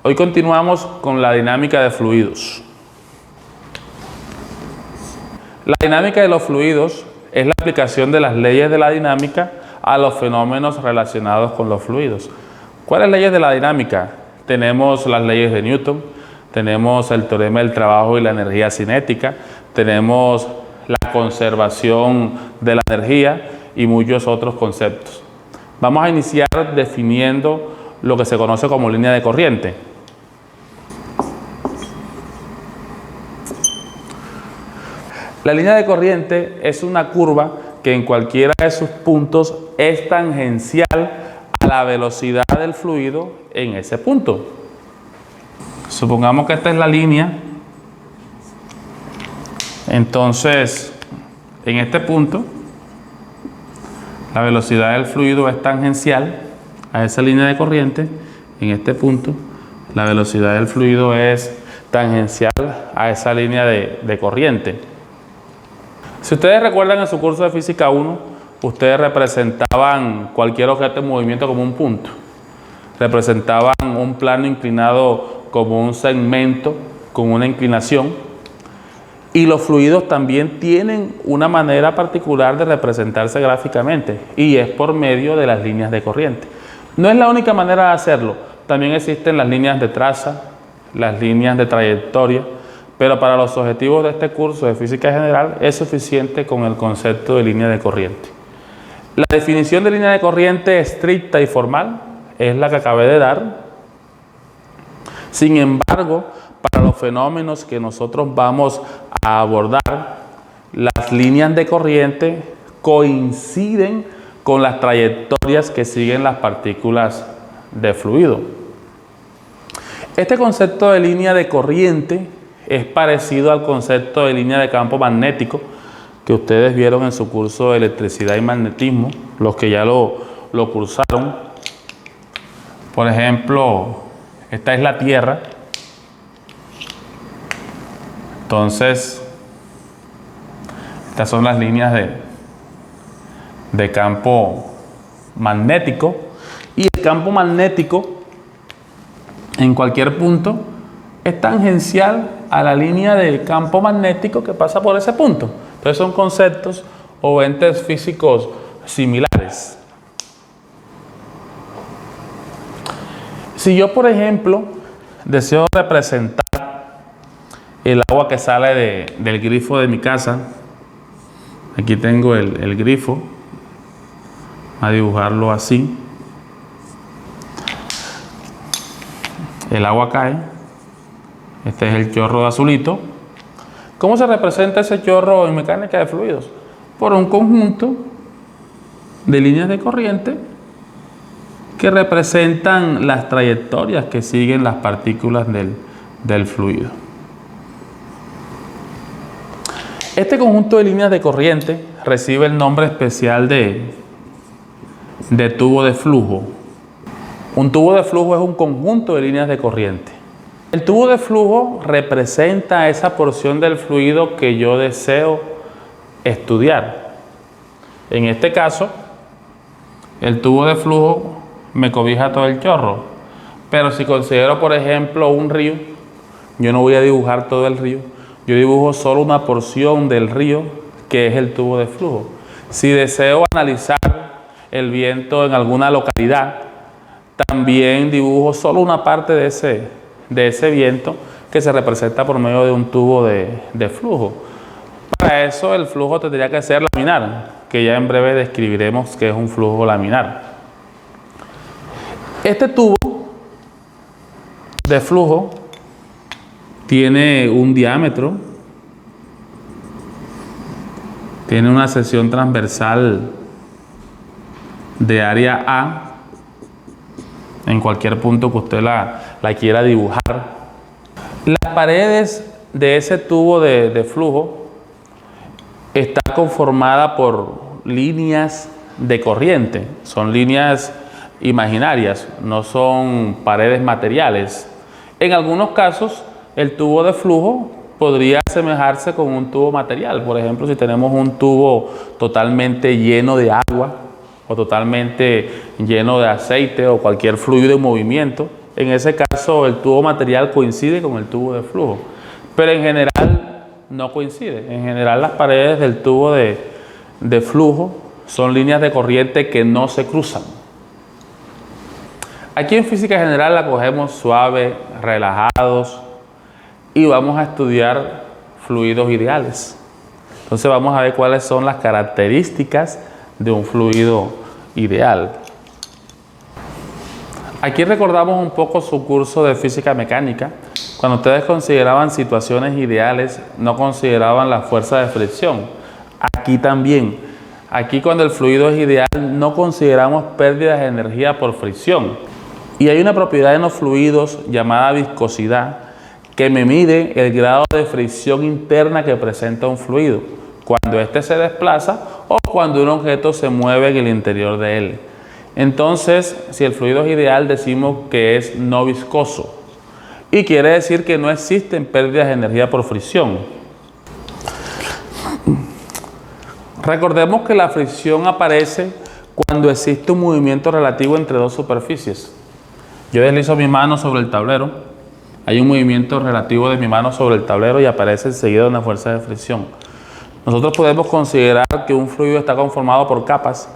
Hoy continuamos con la dinámica de fluidos. La dinámica de los fluidos es la aplicación de las leyes de la dinámica a los fenómenos relacionados con los fluidos. ¿Cuáles leyes de la dinámica? Tenemos las leyes de Newton, tenemos el teorema del trabajo y la energía cinética, tenemos la conservación de la energía y muchos otros conceptos. Vamos a iniciar definiendo lo que se conoce como línea de corriente. La línea de corriente es una curva que en cualquiera de sus puntos es tangencial a la velocidad del fluido en ese punto. Supongamos que esta es la línea. Entonces, en este punto, la velocidad del fluido es tangencial a esa línea de corriente. En este punto, la velocidad del fluido es tangencial a esa línea de corriente. Si ustedes recuerdan en su curso de Física 1, ustedes representaban cualquier objeto en movimiento como un punto. Representaban un plano inclinado como un segmento con una inclinación. Y los fluidos también tienen una manera particular de representarse gráficamente, y es por medio de las líneas de corriente. No es la única manera de hacerlo. También existen las líneas de traza, las líneas de trayectoria, pero para los objetivos de este curso de Física General es suficiente con el concepto de línea de corriente. La definición de línea de corriente estricta y formal es la que acabé de dar. Sin embargo, para los fenómenos que nosotros vamos a abordar, las líneas de corriente coinciden con las trayectorias que siguen las partículas de fluido. Este concepto de línea de corriente es parecido al concepto de línea de campo magnético que ustedes vieron en su curso de electricidad y magnetismo, los que ya lo cursaron. Por ejemplo, esta es la Tierra. Entonces, estas son las líneas de campo magnético, y el campo magnético en cualquier punto es tangencial a la línea de campo magnético que pasa por ese punto. Entonces son conceptos o entes físicos similares. Si yo, por ejemplo, deseo representar el agua que sale del grifo de mi casa, aquí tengo el grifo, a dibujarlo así. El agua cae. Este es el chorro de azulito. ¿Cómo se representa ese chorro en mecánica de fluidos? Por un conjunto de líneas de corriente que representan las trayectorias que siguen las partículas del fluido. Este conjunto de líneas de corriente recibe el nombre especial de tubo de flujo. Un tubo de flujo es un conjunto de líneas de corriente. El tubo de flujo representa esa porción del fluido que yo deseo estudiar. En este caso, el tubo de flujo me cobija todo el chorro. Pero si considero, por ejemplo, un río, yo no voy a dibujar todo el río. Yo dibujo solo una porción del río, que es el tubo de flujo. Si deseo analizar el viento en alguna localidad, también dibujo solo una parte de ese viento que se representa por medio de un tubo de flujo. Para eso el flujo tendría que ser laminar, que ya en breve describiremos qué es un flujo laminar. Este tubo de flujo tiene un diámetro, tiene una sección transversal de área A, en cualquier punto que usted la quiera dibujar. Las paredes de ese tubo de flujo están conformadas por líneas de corriente. Son líneas imaginarias, no son paredes materiales. En algunos casos, el tubo de flujo podría asemejarse con un tubo material. Por ejemplo, si tenemos un tubo totalmente lleno de agua, o totalmente lleno de aceite o cualquier fluido en movimiento, en ese caso el tubo material coincide con el tubo de flujo, pero en general no coincide. En general las paredes del tubo de flujo son líneas de corriente que no se cruzan. Aquí en física general la cogemos suave, relajados, y vamos a estudiar fluidos ideales. Entonces vamos a ver cuáles son las características de un fluido ideal. Aquí recordamos un poco su curso de física mecánica. Cuando ustedes consideraban situaciones ideales, no consideraban la fuerza de fricción. Aquí también. Aquí cuando el fluido es ideal, no consideramos pérdidas de energía por fricción. Y hay una propiedad en los fluidos llamada viscosidad que me mide el grado de fricción interna que presenta un fluido cuando éste se desplaza o cuando un objeto se mueve en el interior de él. Entonces, si el fluido es ideal, decimos que es no viscoso y quiere decir que no existen pérdidas de energía por fricción. Recordemos que la fricción aparece cuando existe un movimiento relativo entre dos superficies. Yo deslizo mi mano sobre el tablero, hay un movimiento relativo de mi mano sobre el tablero y aparece enseguida una fuerza de fricción. Nosotros podemos considerar que un fluido está conformado por capas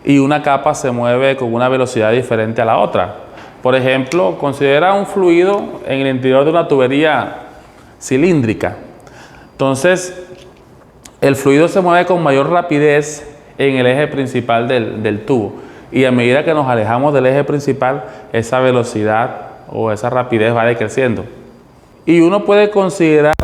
y una capa se mueve con una velocidad diferente a la otra. Por ejemplo, considera un fluido en el interior de una tubería cilíndrica. Entonces, el fluido se mueve con mayor rapidez en el eje principal del tubo. Y a medida que nos alejamos del eje principal, esa velocidad o esa rapidez va decreciendo. Y uno puede considerar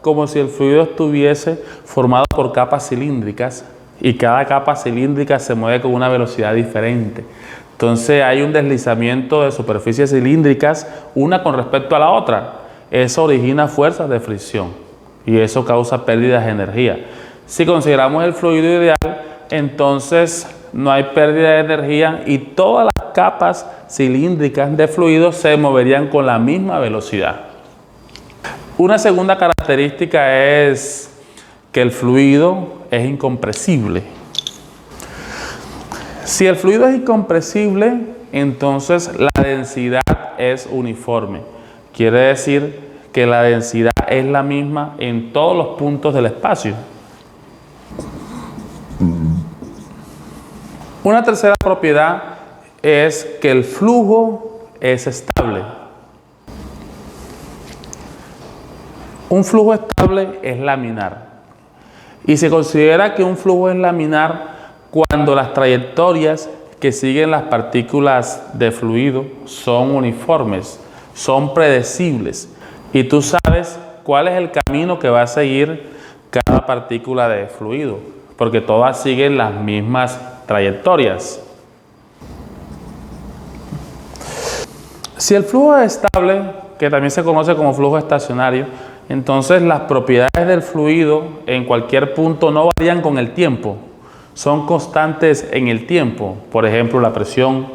como si el fluido estuviese formado por capas cilíndricas y cada capa cilíndrica se mueve con una velocidad diferente. Entonces hay un deslizamiento de superficies cilíndricas una con respecto a la otra. Eso origina fuerzas de fricción y eso causa pérdidas de energía. Si consideramos el fluido ideal, entonces no hay pérdida de energía y todas las capas cilíndricas de fluido se moverían con la misma velocidad. Una segunda característica es que el fluido es incompresible. Si el fluido es incompresible, entonces la densidad es uniforme. Quiere decir que la densidad es la misma en todos los puntos del espacio. Una tercera propiedad es que el flujo es estable. Un flujo estable es laminar. Y se considera que un flujo es laminar cuando las trayectorias que siguen las partículas de fluido son uniformes, son predecibles. Y tú sabes cuál es el camino que va a seguir cada partícula de fluido, porque todas siguen las mismas trayectorias. Si el flujo es estable, que también se conoce como flujo estacionario, entonces las propiedades del fluido en cualquier punto no varían con el tiempo, son constantes en el tiempo. Por ejemplo, la presión,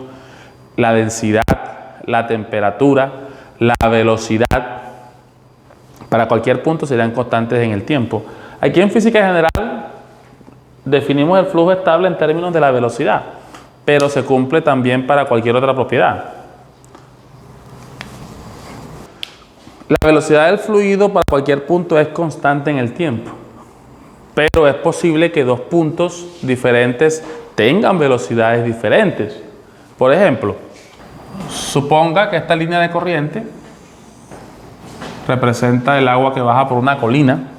la densidad, la temperatura, la velocidad, para cualquier punto serían constantes en el tiempo. Aquí en física general definimos el flujo estable en términos de la velocidad, pero se cumple también para cualquier otra propiedad. La velocidad del fluido para cualquier punto es constante en el tiempo, pero es posible que dos puntos diferentes tengan velocidades diferentes. Por ejemplo, suponga que esta línea de corriente representa el agua que baja por una colina.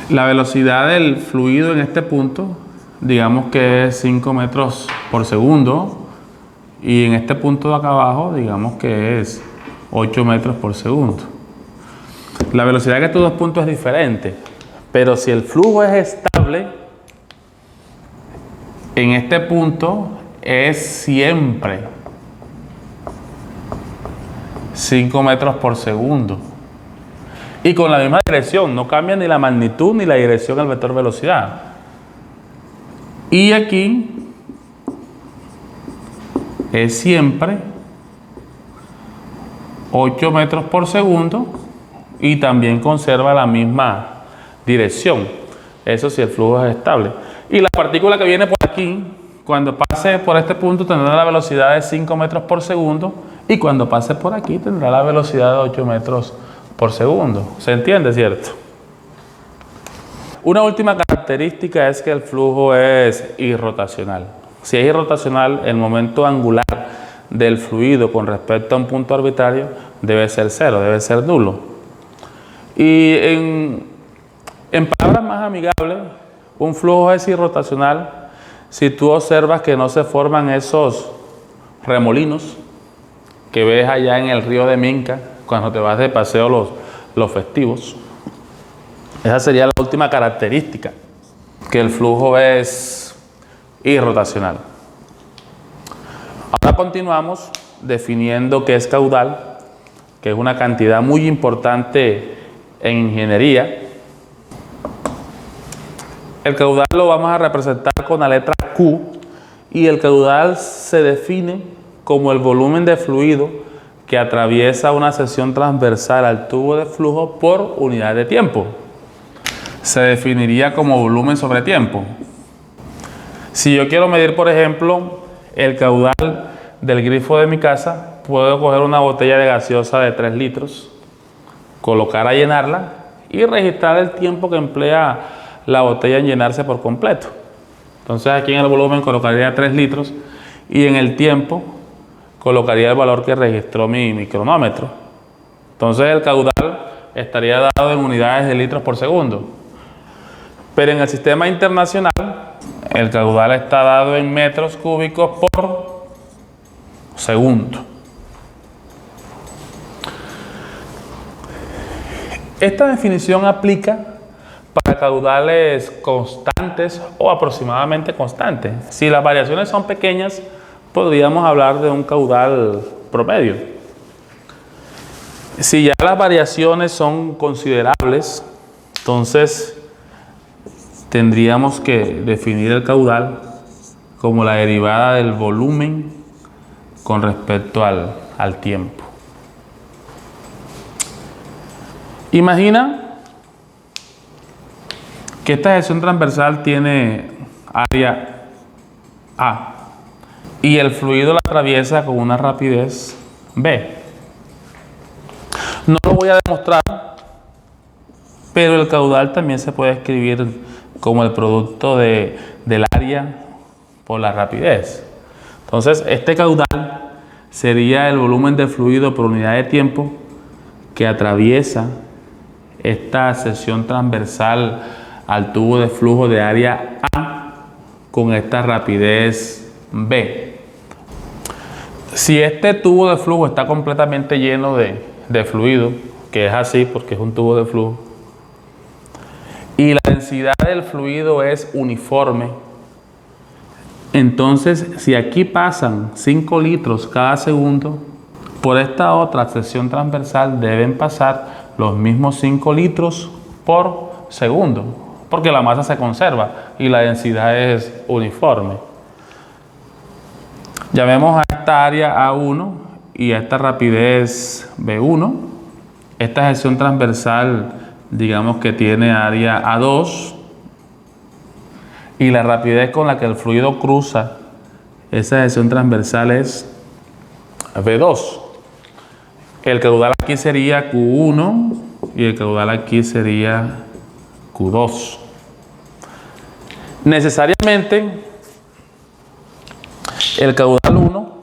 La velocidad del fluido en este punto, digamos que es 5 metros por segundo, y en este punto de acá abajo, digamos que es 8 metros por segundo. La velocidad de estos dos puntos es diferente, pero si el flujo es estable, en este punto es siempre 5 metros por segundo. Y con la misma dirección, no cambia ni la magnitud ni la dirección del vector velocidad. Y aquí es siempre 8 metros por segundo y también conserva la misma dirección. Eso si el flujo es estable. Y la partícula que viene por aquí, cuando pase por este punto tendrá la velocidad de 5 metros por segundo y cuando pase por aquí tendrá la velocidad de 8 metros por segundo. ¿Se entiende, cierto? Una última característica es que el flujo es irrotacional. Si es irrotacional, el momento angular del fluido con respecto a un punto arbitrario debe ser cero, debe ser nulo. Y en palabras más amigables, un flujo es irrotacional si tú observas que no se forman esos remolinos que ves allá en el río de Minca cuando te vas de paseo los festivos. Esa sería la última característica, que el flujo es irrotacional. Ahora continuamos definiendo qué es caudal, que es una cantidad muy importante en ingeniería. El caudal lo vamos a representar con la letra Q y el caudal se define como el volumen de fluido que atraviesa una sección transversal al tubo de flujo por unidad de tiempo. Se definiría como volumen sobre tiempo. Si yo quiero medir, por ejemplo, el caudal del grifo de mi casa, puedo coger una botella de gaseosa de 3 litros, colocar a llenarla y registrar el tiempo que emplea la botella en llenarse por completo. Entonces aquí en el volumen colocaría 3 litros y en el tiempo colocaría el valor que registró mi cronómetro. Entonces el caudal estaría dado en unidades de litros por segundo. Pero en el sistema internacional el caudal está dado en metros cúbicos por segundo. Esta definición aplica para caudales constantes o aproximadamente constantes. Si las variaciones son pequeñas, podríamos hablar de un caudal promedio. Si ya las variaciones son considerables, entonces tendríamos que definir el caudal como la derivada del volumen con respecto al tiempo. Imagina que esta sección transversal tiene área A y el fluido la atraviesa con una rapidez B. No lo voy a demostrar, pero el caudal también se puede escribir como el producto del área por la rapidez. Entonces, este caudal sería el volumen de fluido por unidad de tiempo que atraviesa esta sección transversal al tubo de flujo de área A con esta rapidez B. Si este tubo de flujo está completamente lleno de fluido, que es así porque es un tubo de flujo, y la densidad del fluido es uniforme, entonces si aquí pasan 5 litros cada segundo, por esta otra sección transversal deben pasar los mismos 5 litros por segundo, porque la masa se conserva y la densidad es uniforme. Llamemos a esta área A1 y a esta rapidez B1. Esta sección transversal, digamos que tiene área A2 y la rapidez con la que el fluido cruza esa sección transversal es B2. El caudal aquí sería Q1 y el caudal aquí sería Q2. Necesariamente el caudal 1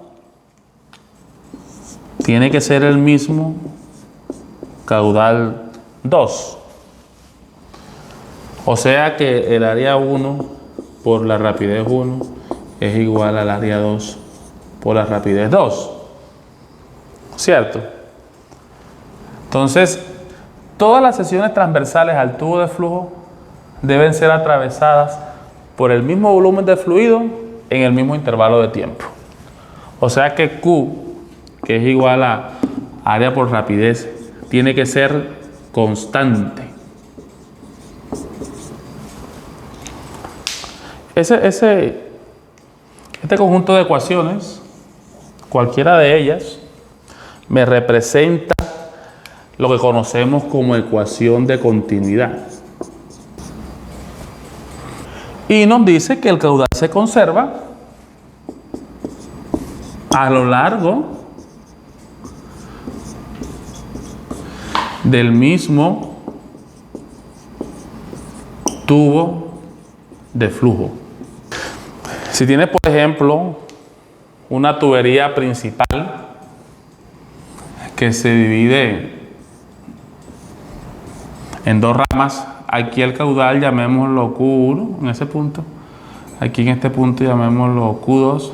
tiene que ser el mismo caudal 2. O sea que el área 1 por la rapidez 1 es igual al área 2 por la rapidez 2. ¿Cierto? Entonces, todas las secciones transversales al tubo de flujo deben ser atravesadas por el mismo volumen de fluido en el mismo intervalo de tiempo. O sea que Q, que es igual a área por rapidez, tiene que ser constante. Este conjunto de ecuaciones, cualquiera de ellas, me representa lo que conocemos como ecuación de continuidad. Y nos dice que el caudal se conserva a lo largo del mismo tubo de flujo. Si tienes, por ejemplo, una tubería principal que se divide en dos ramas, aquí el caudal llamémoslo Q1 en ese punto, aquí en este punto llamémoslo Q2,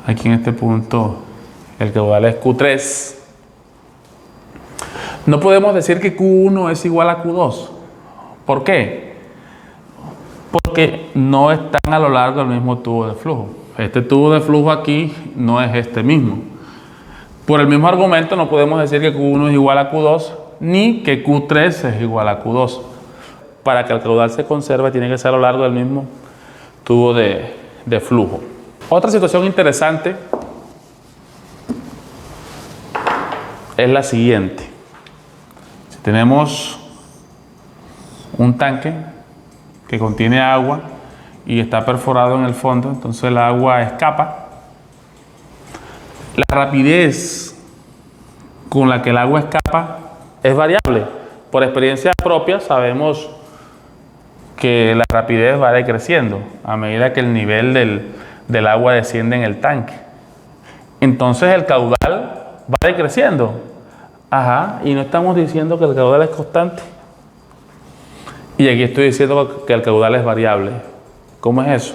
aquí en este punto el caudal es Q3. No podemos decir que Q1 es igual a Q2. ¿Por qué? Porque no están a lo largo del mismo tubo de flujo. Este tubo de flujo aquí no es este mismo. Por el mismo argumento no podemos decir que Q1 es igual a Q2 ni que Q3 es igual a Q2. Para que el caudal se conserve tiene que ser a lo largo del mismo tubo de flujo. Otra situación interesante es la siguiente. Si tenemos un tanque que contiene agua y está perforado en el fondo, entonces el agua escapa. La rapidez con la que el agua escapa es variable. Por experiencia propia sabemos que la rapidez va decreciendo a medida que el nivel del agua desciende en el tanque. Entonces el caudal va decreciendo. Ajá, y no estamos diciendo que el caudal es constante. Y aquí estoy diciendo que el caudal es variable. ¿Cómo es eso?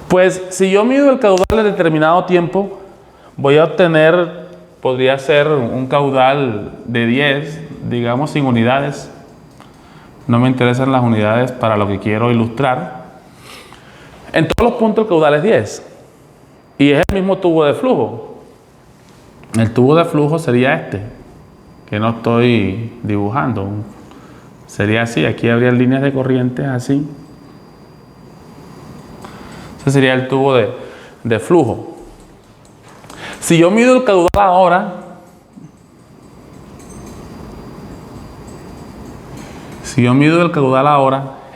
Pues si yo mido el caudal en determinado tiempo, voy a obtener, podría ser un caudal de 10, digamos sin unidades. No me interesan las unidades para lo que quiero ilustrar. En todos los puntos el caudal es 10. Y es el mismo tubo de flujo. El tubo de flujo sería este, que no estoy dibujando. Sería así, aquí habría líneas de corriente así. Ese sería el tubo de flujo. Si yo mido el caudal ahora,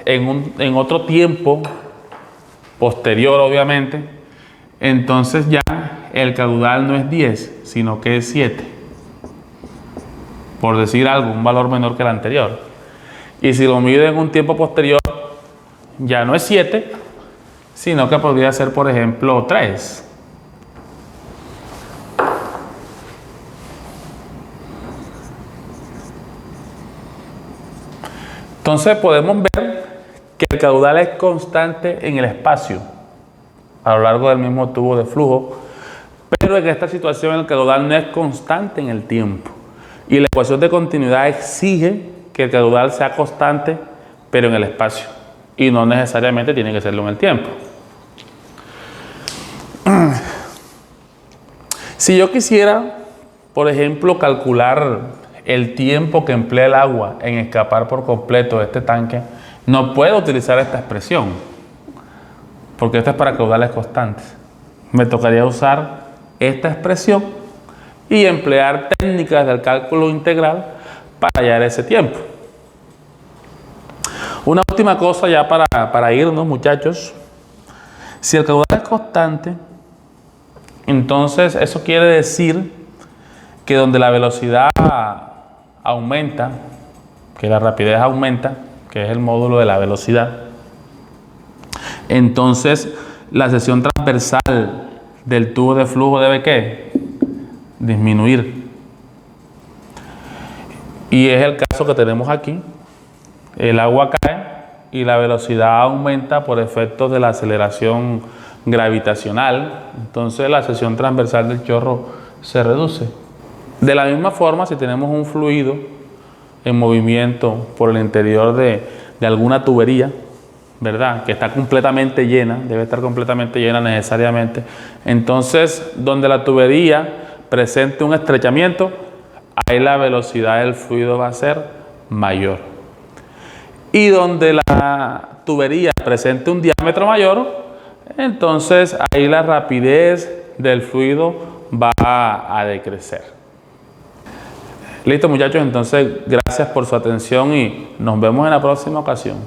en otro tiempo, posterior obviamente, entonces ya el caudal no es 10, sino que es 7. Por decir algo, un valor menor que el anterior. Y si lo mido en un tiempo posterior, ya no es 7, sino que podría ser, por ejemplo, 3. Entonces podemos ver que el caudal es constante en el espacio, a lo largo del mismo tubo de flujo, pero en esta situación el caudal no es constante en el tiempo. Y la ecuación de continuidad exige que el caudal sea constante, pero en el espacio. Y no necesariamente tiene que serlo en el tiempo. Si yo quisiera, por ejemplo, calcular el tiempo que emplea el agua en escapar por completo de este tanque, no puedo utilizar esta expresión, porque esta es para caudales constantes. Me tocaría usar esta expresión y emplear técnicas del cálculo integral para hallar ese tiempo. Una última cosa ya para irnos, muchachos. Si el caudal es constante, entonces eso quiere decir que donde la velocidad aumenta, que la rapidez aumenta, que es el módulo de la velocidad, entonces la sección transversal del tubo de flujo debe ¿qué? Disminuir. Y es el caso que tenemos aquí. El agua cae y la velocidad aumenta por efectos de la aceleración gravitacional. Entonces la sección transversal del chorro se reduce. De la misma forma, si tenemos un fluido en movimiento por el interior de alguna tubería, ¿verdad? Que está completamente llena, debe estar completamente llena necesariamente. Entonces, donde la tubería presente un estrechamiento, ahí la velocidad del fluido va a ser mayor. Y donde la tubería presente un diámetro mayor, entonces ahí la rapidez del fluido va a decrecer. Listo, muchachos, entonces gracias por su atención y nos vemos en la próxima ocasión.